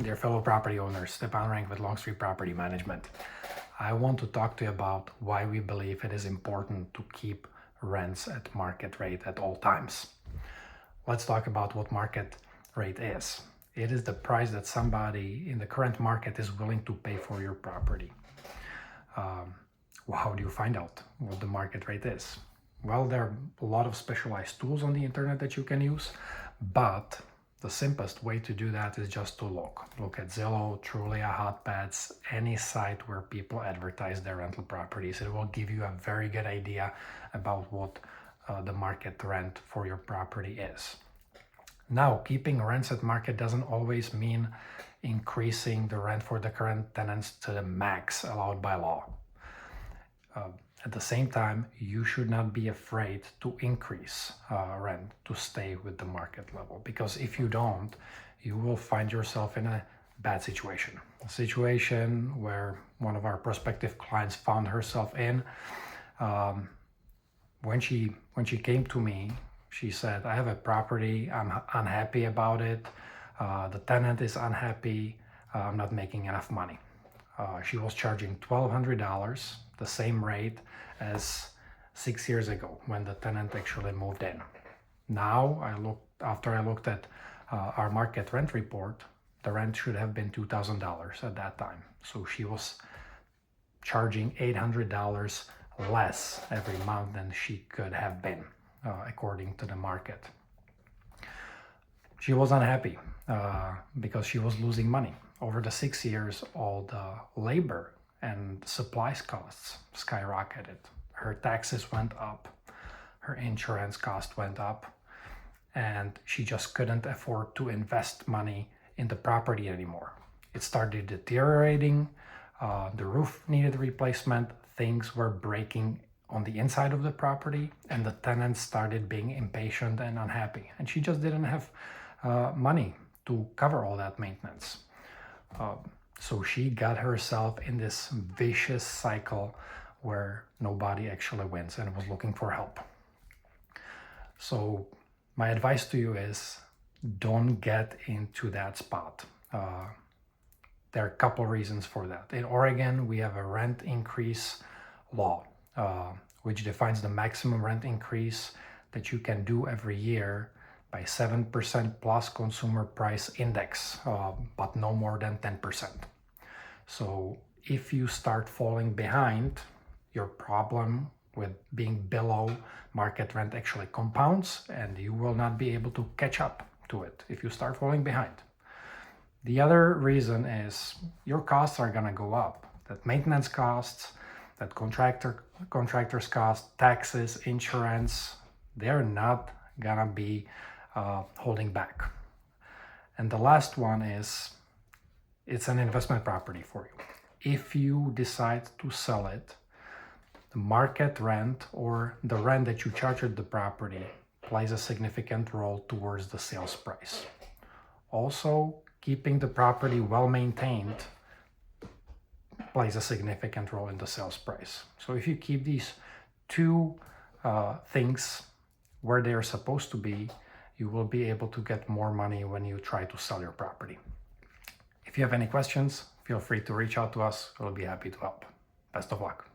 Dear fellow property owners, Stepan Rank with Longstreet Property Management. I want to talk to you about why we believe it is important to keep rents at market rate at all times. Let's talk about what market rate is. It is the price that somebody in the current market is willing to pay for your property. How do you find out what the market rate is? Well, there are a lot of specialized tools on the internet that you can use, but the simplest way to do that is just to look at Zillow, Trulia, Hotpads, any site where people advertise their rental properties. It will give you a very good idea about what the market rent for your property is. Now, keeping rents at market doesn't always mean increasing the rent for the current tenants to the max allowed by law. At the same time, you should not be afraid to increase rent to stay with the market level, because if you don't, you will find yourself in a bad situation. A situation where one of our prospective clients found herself in. When she came to me, she said, I have a property, I'm unhappy about it, the tenant is unhappy, I'm not making enough money. She was charging $1,200, the same rate as 6 years ago when the tenant actually moved in. Now, after I looked at our market rent report, the rent should have been $2,000 at that time. So she was charging $800 less every month than she could have been, according to the market. She was unhappy because she was losing money. Over the 6 years, all the labor and supplies costs skyrocketed. Her taxes went up, her insurance cost went up, and she just couldn't afford to invest money in the property anymore. It started deteriorating, the roof needed replacement, things were breaking on the inside of the property, and the tenants started being impatient and unhappy. And she just didn't have money to cover all that maintenance. So she got herself in this vicious cycle where nobody actually wins, and was looking for help. So my advice to you is, don't get into that spot. There are a couple reasons for that. In Oregon, we have a rent increase law, which defines the maximum rent increase that you can do every year by 7% plus consumer price index, but no more than 10%. So if you start falling behind, your problem with being below market rent actually compounds, and you will not be able to catch up to it if you start falling behind. The other reason is your costs are gonna go up. That maintenance costs, that contractors cost, taxes, insurance, they're not gonna be holding back. And the last one is, it's an investment property for you. If you decide to sell it, the market rent or the rent that you charge at the property plays a significant role towards the sales price. Also, keeping the property well maintained plays a significant role in the sales price. So if you keep these two things where they are supposed to be, you will be able to get more money when you try to sell your property. If you have any questions, feel free to reach out to us. We'll be happy to help. Best of luck.